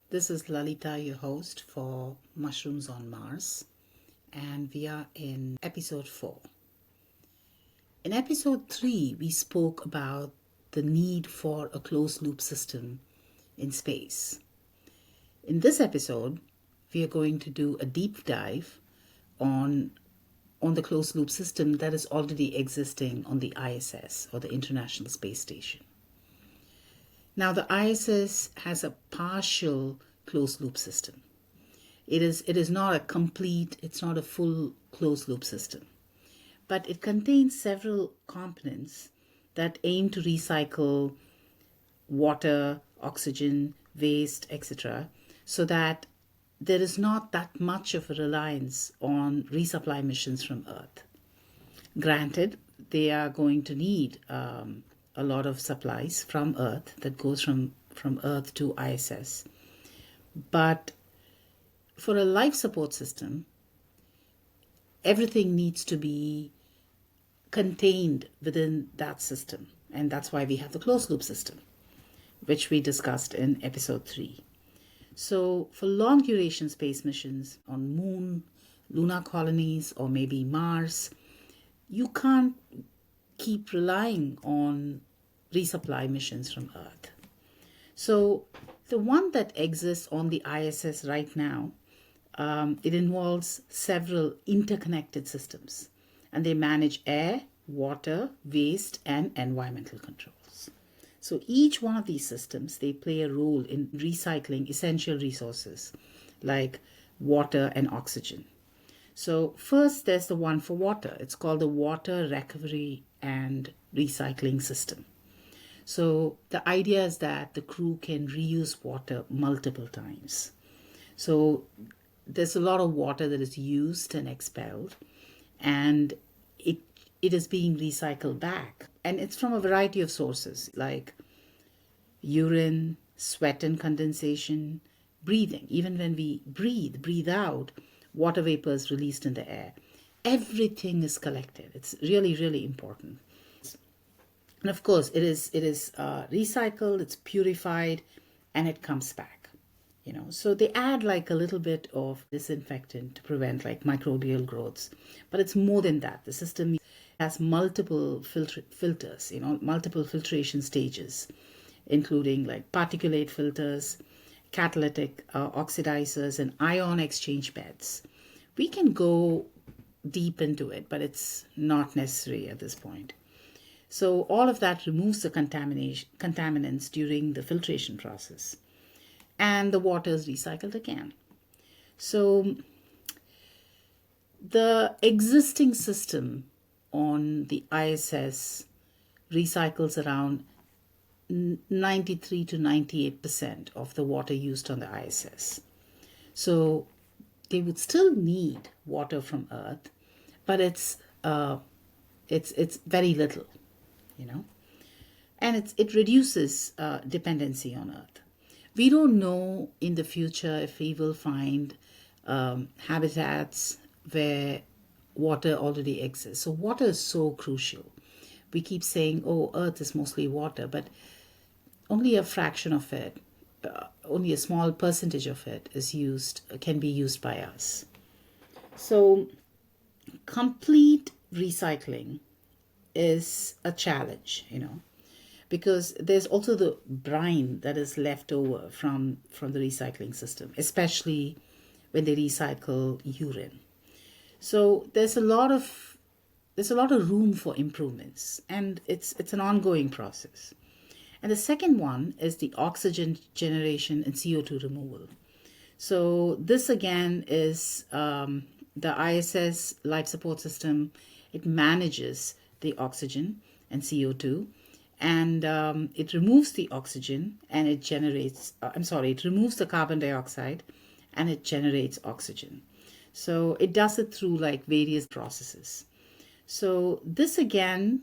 This is Lalita, your host for Mushrooms on Mars, and we are in episode 4. In episode 3, we spoke about the need for a closed loop system in space. In this episode, we are going to do a deep dive on the closed loop system that is already existing on the ISS, or the International Space Station. Now, the ISS has a partial closed loop system. It is not a complete, it's not a full closed loop system, but it contains several components that aim to recycle water, oxygen, waste, etc., so that there is not that much of a reliance on resupply missions from Earth. Granted, they are going to need a lot of supplies from Earth that goes from Earth to ISS. But for a life support system, everything needs to be contained within that system. And that's why we have the closed loop system, which we discussed in episode 3. So for long duration space missions on Moon, lunar colonies, or maybe Mars, you can't keep relying on resupply missions from Earth. So the one that exists on the ISS right now, it involves several interconnected systems, and they manage air, water, waste, and environmental controls. So each one of these systems, they play a role in recycling essential resources like water and oxygen. So first, there's the one for water. It's called the Water Recovery and Recycling System. So the idea is that the crew can reuse water multiple times. So there's a lot of water that is used and expelled, and it is being recycled back. And it's from a variety of sources like urine, sweat and condensation, breathing. Even when we breathe out, water vapor is released in the air. Everything is collected. It's really, really important. And of course, it is recycled, it's purified, and it comes back. So they add like a little bit of disinfectant to prevent like microbial growths, but it's more than that. The system has multiple filters, multiple filtration stages, including like particulate filters, catalytic oxidizers, and ion exchange beds. We can go deep into it, but it's not necessary at this point. So all of that removes the contaminants during the filtration process, and the water is recycled again. So the existing system on the ISS recycles around 93 to 98% of the water used on the ISS. So they would still need water from Earth, but it's very little, and it reduces dependency on Earth. We don't know in the future if we will find habitats where water already exists. So water is so crucial. We keep saying, oh, Earth is mostly water, but only a fraction of it, only a small percentage of it can be used by us. So complete recycling is a challenge, because there's also the brine that is left over from the recycling system, especially when they recycle urine. So there's a lot of room for improvements, and it's an ongoing process. And the second one is the oxygen generation and CO2 removal. So this again is the ISS life support system. It manages the oxygen and CO2, and it removes the oxygen and it generates, it removes the carbon dioxide and it generates oxygen. So it does it through like various processes. So this again,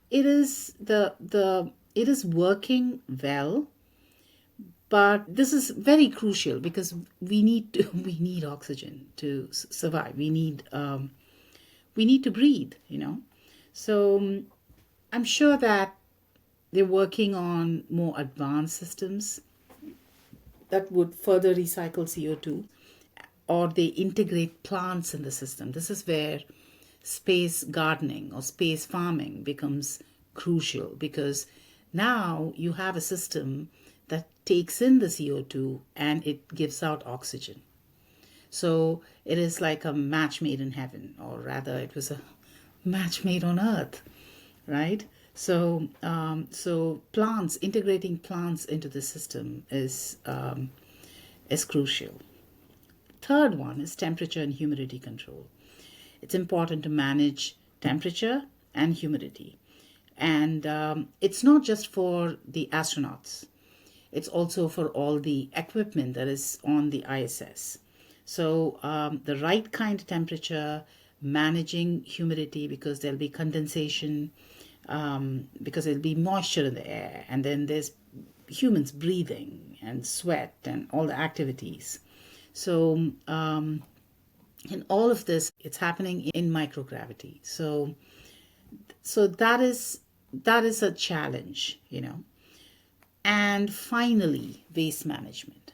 it is it is working well, but this is very crucial because we need oxygen to survive. We need to breathe, So I'm sure that they're working on more advanced systems that would further recycle CO2, or they integrate plants in the system. This is where space gardening or space farming becomes crucial, because now you have a system that takes in the CO2 and it gives out oxygen. So it is like a match made in heaven, or rather, it was a match made on earth, right? So plants, integrating plants into the system is crucial. Third one is temperature and humidity control. It's important to manage temperature and humidity. And it's not just for the astronauts, it's also for all the equipment that is on the ISS. So the right kind of temperature, managing humidity, because there'll be condensation, because there'll be moisture in the air, and then there's humans breathing and sweat and all the activities. So in all of this, it's happening in microgravity. So that is a challenge, you know. And finally, waste management.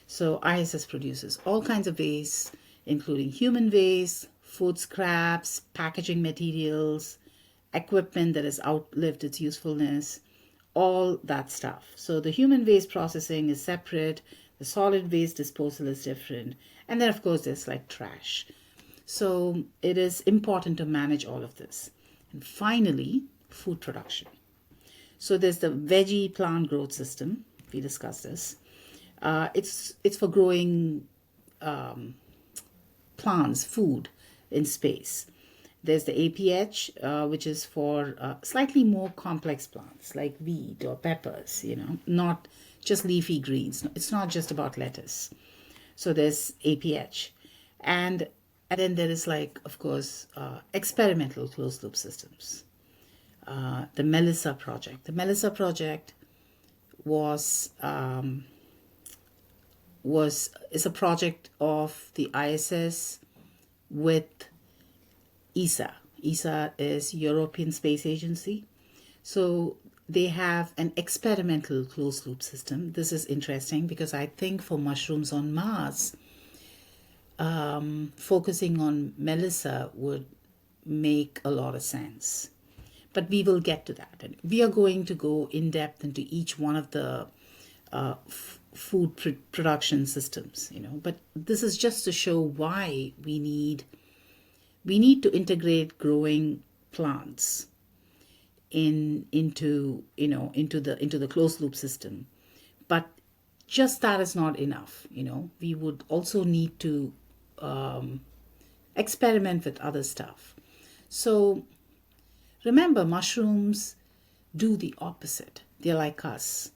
So ISS produces all kinds of waste, including human waste, food scraps, packaging materials, equipment that has outlived its usefulness, all that stuff. So the human waste processing is separate, the solid waste disposal is different, and then of course there's like trash. So it is important to manage all of this. And finally, food production. So there's the veggie plant growth system. We discussed this. It's for growing plants, food in space. There's the APH, which is for slightly more complex plants like wheat or peppers, you know, not just leafy greens. It's not just about lettuce. So there's APH. And then there is, like, of course, experimental closed loop systems. The Melissa project. The Melissa project is a project of the ISS with ESA. ESA is European Space Agency. So they have an experimental closed loop system. This is interesting because I think for mushrooms on Mars, focusing on Melissa would make a lot of sense. But we will get to that. And we are going to go in depth into each one of the food production systems, you know. But this is just to show why we need to integrate growing plants into the closed loop system. But just that is not enough, you know. We would also need to experiment with other stuff. So remember, mushrooms do the opposite. They're like us.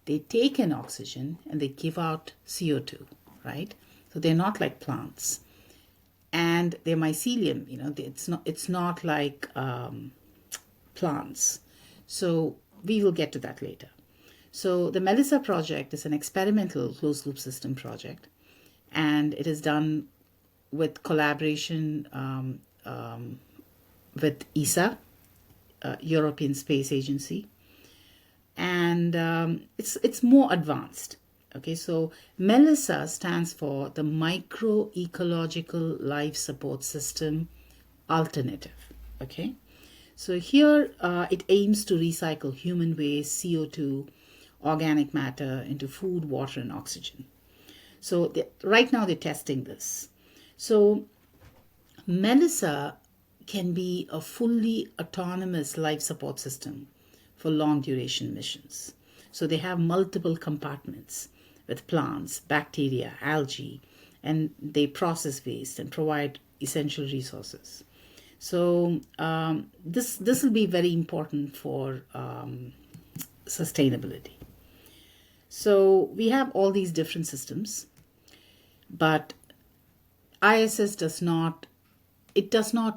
They take in oxygen and they give out CO2, right? So they're not like plants. And they're mycelium, you know, it's not like plants. So we will get to that later. So the Melissa project is an experimental closed loop system project, and it is done with collaboration with ESA, European Space Agency, and it's more advanced. Okay, so Melissa stands for the Micro-Ecological Life Support System Alternative. Okay, so here it aims to recycle human waste, CO2, organic matter into food, water, and oxygen. So right now they're testing this. So Melissa can be a fully autonomous life support system for long duration missions. So they have multiple compartments with plants, bacteria, algae, and they process waste and provide essential resources. So this will be very important for sustainability. So we have all these different systems, but ISS does not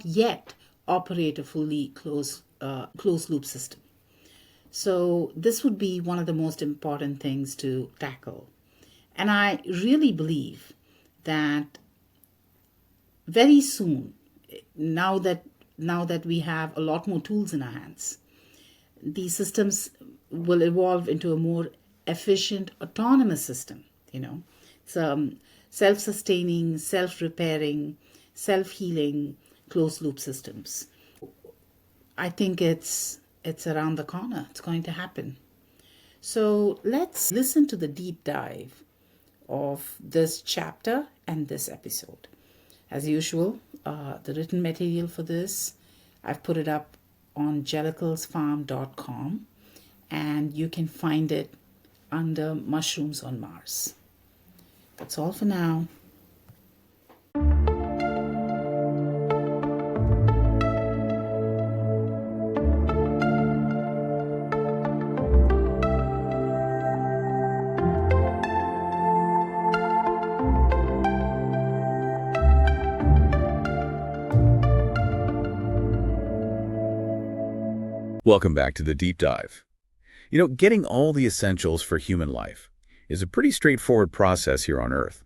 yet operate a fully closed loop system. So this would be one of the most important things to tackle. And I really believe that very soon, now that we have a lot more tools in our hands, these systems will evolve into a more efficient, autonomous system, you know. It's self-sustaining, self-repairing, self-healing closed loop systems. I think it's around the corner. It's going to happen. So let's listen to the deep dive of this chapter and this episode. As usual, the written material for this, I've put it up on jelliclesfarm.com, and you can find it under Mushrooms on Mars. That's all for now. Welcome back to the deep dive. You know, getting all the essentials for human life is a pretty straightforward process here on Earth.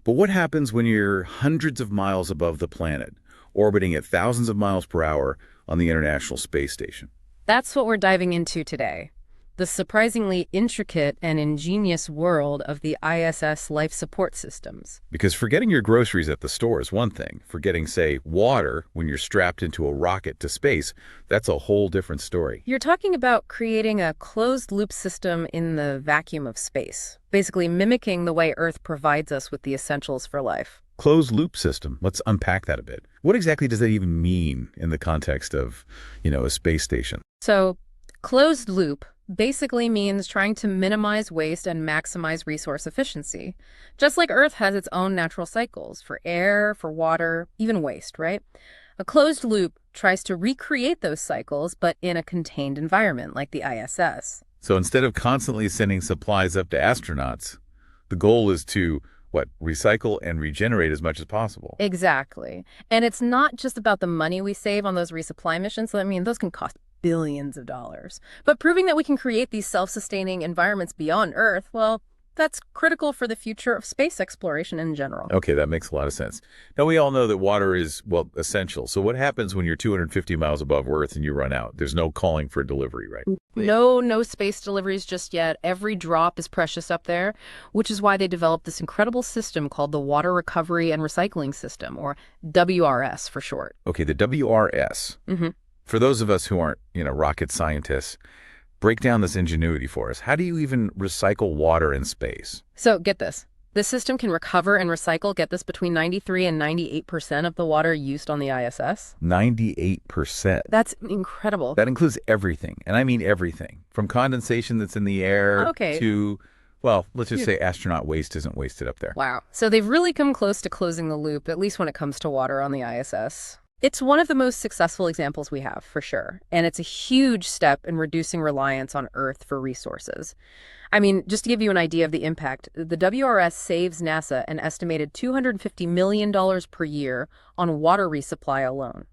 But what happens when you're hundreds of miles above the planet, orbiting at thousands of miles per hour on the International Space Station? That's what we're diving into today. The surprisingly intricate and ingenious world of the ISS life support systems. Because forgetting your groceries at the store is one thing. Forgetting, say, water when you're strapped into a rocket to space, that's a whole different story. You're talking about creating a closed-loop system in the vacuum of space, basically mimicking the way Earth provides us with the essentials for life. Closed-loop system. Let's unpack that a bit. What exactly does that even mean in the context of, a space station? So, closed-loop basically means trying to minimize waste and maximize resource efficiency. Just like Earth has its own natural cycles for air, for water, even waste, right? A closed loop tries to recreate those cycles, but in a contained environment like the ISS. So instead of constantly sending supplies up to astronauts, the goal is to, recycle and regenerate as much as possible. Exactly. And it's not just about the money we save on those resupply missions. I mean, those can cost billions of dollars. But proving that we can create these self-sustaining environments beyond Earth, well, that's critical for the future of space exploration in general. Okay, that makes a lot of sense. Now, we all know that water is, essential. So what happens when you're 250 miles above Earth and you run out? There's no calling for delivery, right? No space deliveries just yet. Every drop is precious up there, which is why they developed this incredible system called the Water Recovery and Recycling System, or WRS for short. Okay, the WRS. Mm-hmm. For those of us who aren't, rocket scientists, break down this ingenuity for us. How do you even recycle water in space? So get this. This system can recover and recycle, get this, between 93 and 98% of the water used on the ISS. 98%. That's incredible. That includes everything. And I mean everything. From condensation that's in the air to, let's just say astronaut waste isn't wasted up there. Wow. So they've really come close to closing the loop, at least when it comes to water on the ISS. It's one of the most successful examples we have, for sure, and it's a huge step in reducing reliance on Earth for resources. I mean, just to give you an idea of the impact, the WRS saves NASA an estimated $250 million per year on water resupply alone.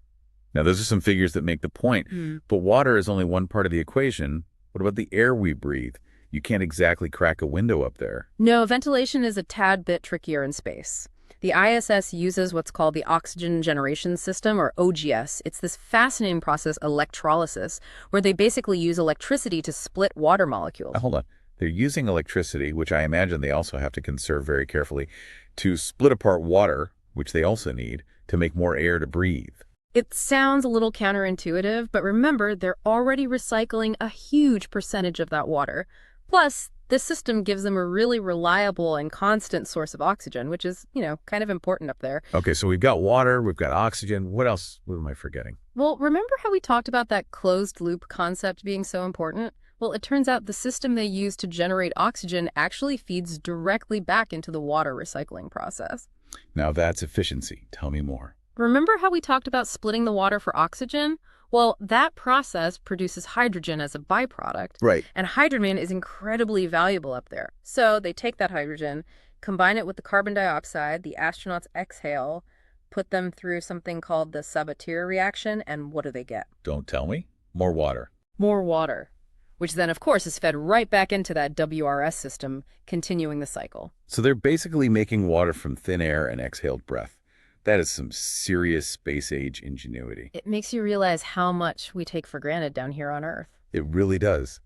Now, those are some figures that make the point, but water is only one part of the equation. What about the air we breathe? You can't exactly crack a window up there. No, ventilation is a tad bit trickier in space. The ISS uses what's called the Oxygen Generation System, or OGS. It's this fascinating process, electrolysis, where they basically use electricity to split water molecules. Now, hold on. They're using electricity, which I imagine they also have to conserve very carefully, to split apart water, which they also need, to make more air to breathe. It sounds a little counterintuitive, but remember, they're already recycling a huge percentage of that water. Plus, this system gives them a really reliable and constant source of oxygen, which is, kind of important up there. Okay, so we've got water, we've got oxygen. What else? What am I forgetting? Well, remember how we talked about that closed loop concept being so important? Well, it turns out the system they use to generate oxygen actually feeds directly back into the water recycling process. Now that's efficiency. Tell me more. Remember how we talked about splitting the water for oxygen? Well, that process produces hydrogen as a byproduct. Right. And hydrogen is incredibly valuable up there. So they take that hydrogen, combine it with the carbon dioxide the astronauts exhale, put them through something called the Sabatier reaction, and what do they get? Don't tell me. More water. More water, which then, of course, is fed right back into that WRS system, continuing the cycle. So they're basically making water from thin air and exhaled breath. That is some serious space-age ingenuity. It makes you realize how much we take for granted down here on Earth. It really does.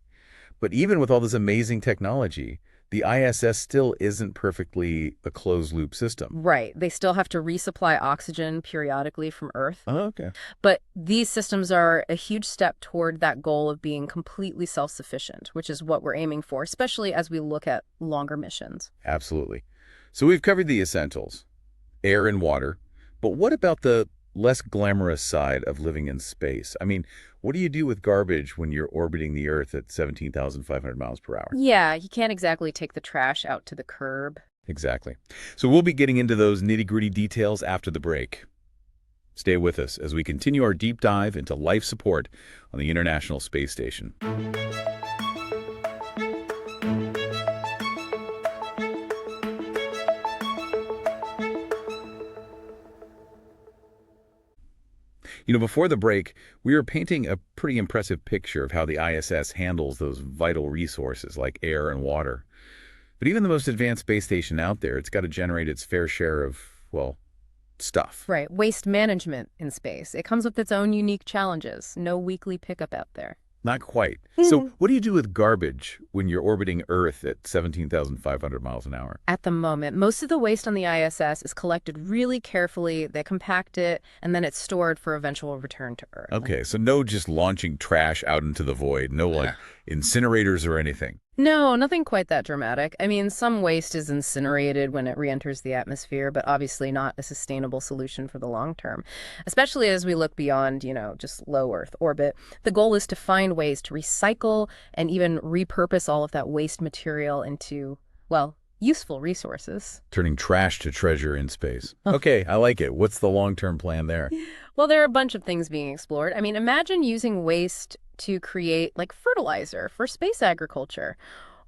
But even with all this amazing technology, the ISS still isn't perfectly a closed-loop system. Right. They still have to resupply oxygen periodically from Earth. Oh, okay. But these systems are a huge step toward that goal of being completely self-sufficient, which is what we're aiming for, especially as we look at longer missions. Absolutely. So we've covered the essentials, air and water, but what about the less glamorous side of living in space? I mean, what do you do with garbage when you're orbiting the Earth at 17,500 miles per hour? Yeah, you can't exactly take the trash out to the curb. Exactly. So we'll be getting into those nitty-gritty details after the break. Stay with us as we continue our deep dive into life support on the International Space Station. Before the break, we were painting a pretty impressive picture of how the ISS handles those vital resources like air and water. But even the most advanced space station out there, it's got to generate its fair share of, well, stuff. Right, waste management in space. It comes with its own unique challenges. No weekly pickup out there. Not quite. So what do you do with garbage when you're orbiting Earth at 17,500 miles an hour? At the moment, most of the waste on the ISS is collected really carefully. They compact it, and then it's stored for eventual return to Earth. Okay, so no just launching trash out into the void, no like incinerators or anything. No, nothing quite that dramatic. I mean, some waste is incinerated when it re-enters the atmosphere, but obviously not a sustainable solution for the long term. Especially as we look beyond, just low Earth orbit. The goal is to find ways to recycle and even repurpose all of that waste material into, well, useful resources. Turning trash to treasure in space. Okay, I like it. What's the long-term plan there? Well, there are a bunch of things being explored. I mean, imagine using waste to create like fertilizer for space agriculture,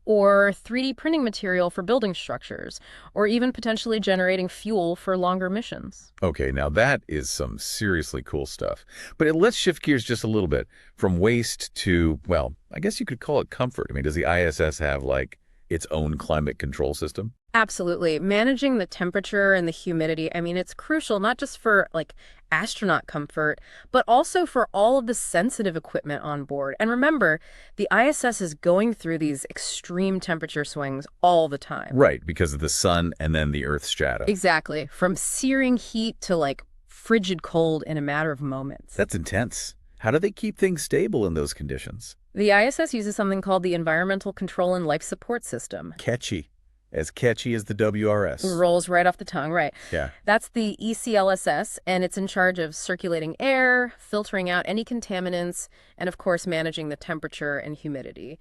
or 3D printing material for building structures, or even potentially generating fuel for longer missions. Okay, now that is some seriously cool stuff. But let's shift gears just a little bit from waste to, well, I guess you could call it comfort. I mean, does the ISS have like its own climate control system? Absolutely. Managing the temperature and the humidity, I mean, it's crucial not just for like astronaut comfort, but also for all of the sensitive equipment on board. And remember, the ISS is going through these extreme temperature swings all the time. Right, because of the sun and then the Earth's shadow. Exactly. From searing heat to like frigid cold in a matter of moments. That's intense. How do they keep things stable in those conditions? The ISS uses something called the Environmental Control and Life Support System. Catchy. As catchy as the WRS. Rolls right off the tongue, right. Yeah. That's the ECLSS, and it's in charge of circulating air, filtering out any contaminants, and of course managing the temperature and humidity.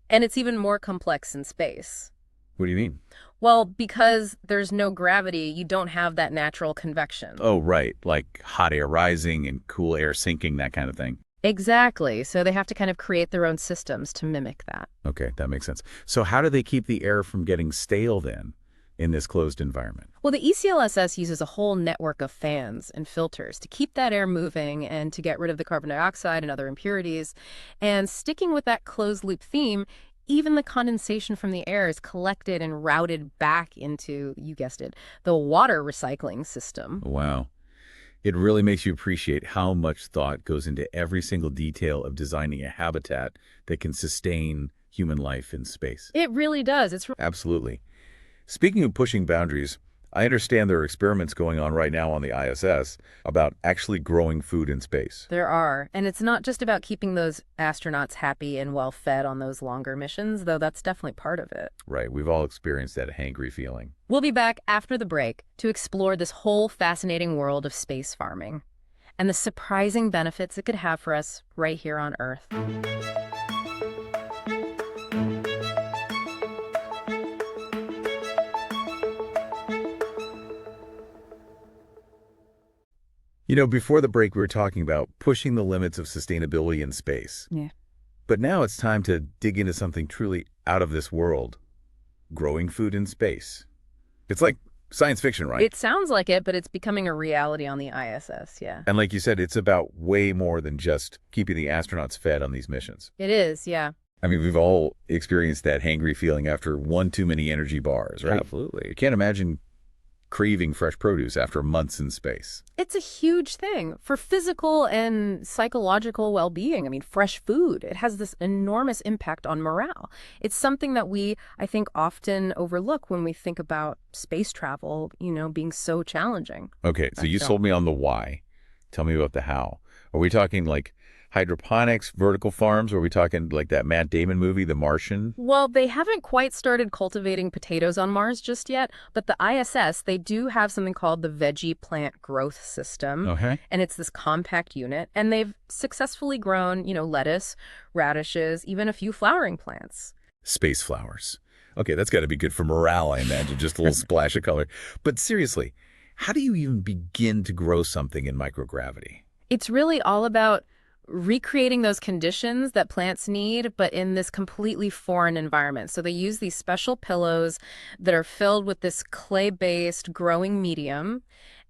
And it's even more complex in space. What do you mean? Well, because there's no gravity, you don't have that natural convection. Oh, right. Like hot air rising and cool air sinking, that kind of thing. Exactly. So they have to kind of create their own systems to mimic that. Okay, that makes sense. So how do they keep the air from getting stale then in this closed environment? Well, the ECLSS uses a whole network of fans and filters to keep that air moving and to get rid of the carbon dioxide and other impurities. And sticking with that closed loop theme, even the condensation from the air is collected and routed back into, you guessed it, the water recycling system. Wow. It really makes you appreciate how much thought goes into every single detail of designing a habitat that can sustain human life in space. It really does. Absolutely. Speaking of pushing boundaries, I understand there are experiments going on right now on the ISS about actually growing food in space. There are. And it's not just about keeping those astronauts happy and well fed on those longer missions, though that's definitely part of it. Right. We've all experienced that hangry feeling. We'll be back after the break to explore this whole fascinating world of space farming and the surprising benefits it could have for us right here on Earth. Before the break, we were talking about pushing the limits of sustainability in space. Yeah. But now it's time to dig into something truly out of this world, growing food in space. It's like science fiction, right? It sounds like it, but it's becoming a reality on the ISS, yeah. And like you said, it's about way more than just keeping the astronauts fed on these missions. It is, yeah. I mean, we've all experienced that hangry feeling after one too many energy bars, right? Absolutely. You can't imagine craving fresh produce after months in space. It's a huge thing for physical and psychological well-being. I mean, fresh food, it has this enormous impact on morale. It's something that we, I think, often overlook when we think about space travel, being so challenging. Okay, so you sold me on the why. Tell me about the how. Are we talking like hydroponics, vertical farms, or are we talking like that Matt Damon movie, The Martian? Well, they haven't quite started cultivating potatoes on Mars just yet, but the ISS, they do have something called the Veggie Plant Growth System, Okay. and it's this compact unit, and they've successfully grown, lettuce, radishes, even a few flowering plants. Space flowers. Okay, that's got to be good for morale, I imagine, just a little splash of color. But seriously, how do you even begin to grow something in microgravity? It's really all about recreating those conditions that plants need, but in this completely foreign environment. So they use these special pillows that are filled with this clay-based growing medium,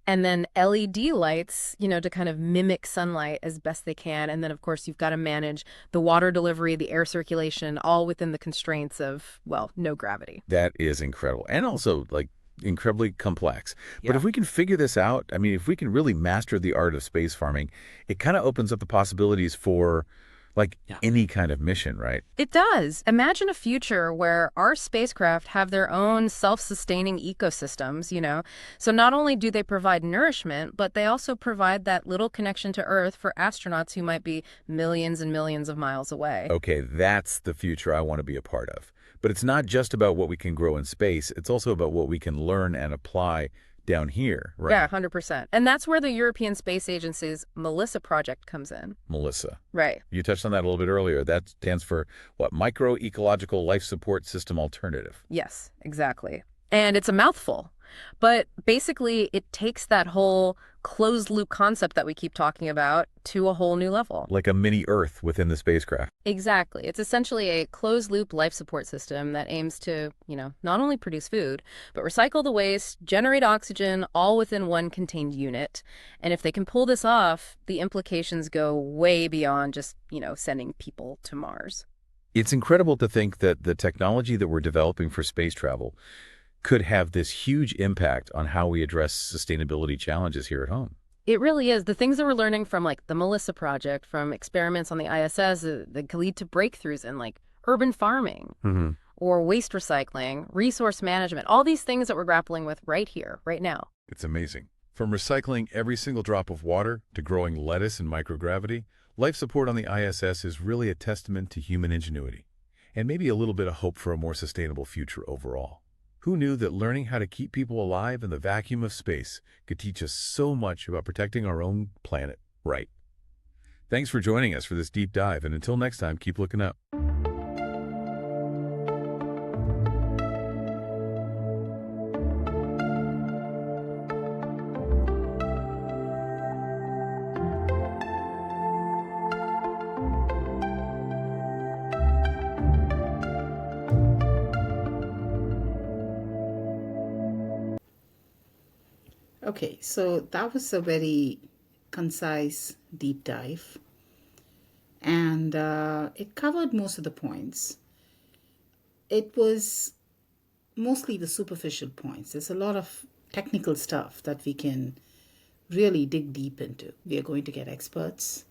and then LED lights, to kind of mimic sunlight as best they can. And then, of course, you've got to manage the water delivery, the air circulation, all within the constraints of, well, no gravity. That is incredible. And also, like, incredibly complex. But Yeah. if we can figure this out, I mean, if we can really master the art of space farming, it kind of opens up the possibilities for like any kind of mission, right? It does. Imagine a future where our spacecraft have their own self-sustaining ecosystems. So not only do they provide nourishment, but they also provide that little connection to Earth for astronauts who might be millions and millions of miles away. Okay, that's the future I want to be a part of. But it's not just about what we can grow in space. It's also about what we can learn and apply down here, right? Yeah, 100%. And that's where the European Space Agency's Melissa project comes in. Melissa. Right. You touched on that a little bit earlier. That stands for what? Micro-ecological life support system alternative. Yes, exactly. And it's a mouthful. But basically, it takes that whole closed loop concept that we keep talking about to a whole new level. Like a mini Earth within the spacecraft. Exactly. It's essentially a closed loop life support system that aims to, not only produce food, but recycle the waste, generate oxygen, all within one contained unit. And if they can pull this off, the implications go way beyond just, sending people to Mars. It's incredible to think that the technology that we're developing for space travel could have this huge impact on how we address sustainability challenges here at home. It really is. The things that we're learning from like the Melissa project, from experiments on the ISS that could lead to breakthroughs in like urban farming or waste recycling, resource management, all these things that we're grappling with right here, right now. It's amazing. From recycling every single drop of water to growing lettuce in microgravity, life support on the ISS is really a testament to human ingenuity and maybe a little bit of hope for a more sustainable future overall. Who knew that learning how to keep people alive in the vacuum of space could teach us so much about protecting our own planet, right? Thanks for joining us for this deep dive, and until next time, keep looking up. Okay, so that was a very concise deep dive, and it covered most of the points. It was mostly the superficial points. There's a lot of technical stuff that we can really dig deep into. We are going to get experts,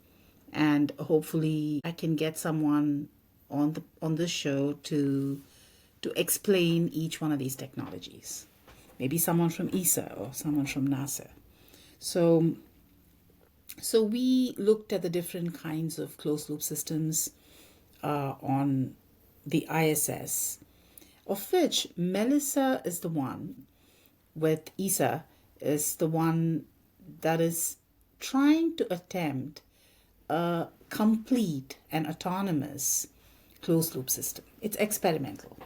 and hopefully I can get someone on this show to explain each one of these technologies. Maybe someone from ESA or someone from NASA. So we looked at the different kinds of closed loop systems on the ISS, of which Melissa is the one, with ESA is the one that is trying to attempt a complete and autonomous closed loop system. It's experimental.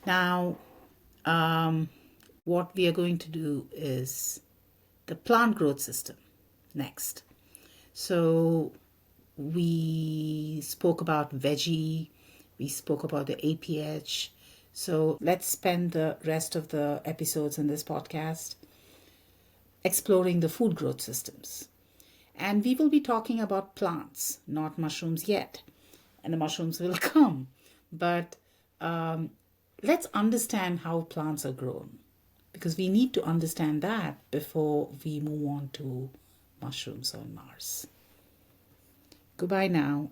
Now, what we are going to do is the plant growth system next. So we spoke about veggie, we spoke about the APH. So let's spend the rest of the episodes in this podcast exploring the food growth systems. And we will be talking about plants, not mushrooms yet. And the mushrooms will come. But let's understand how plants are grown. because we need to understand that before we move on to mushrooms on Mars. Goodbye now.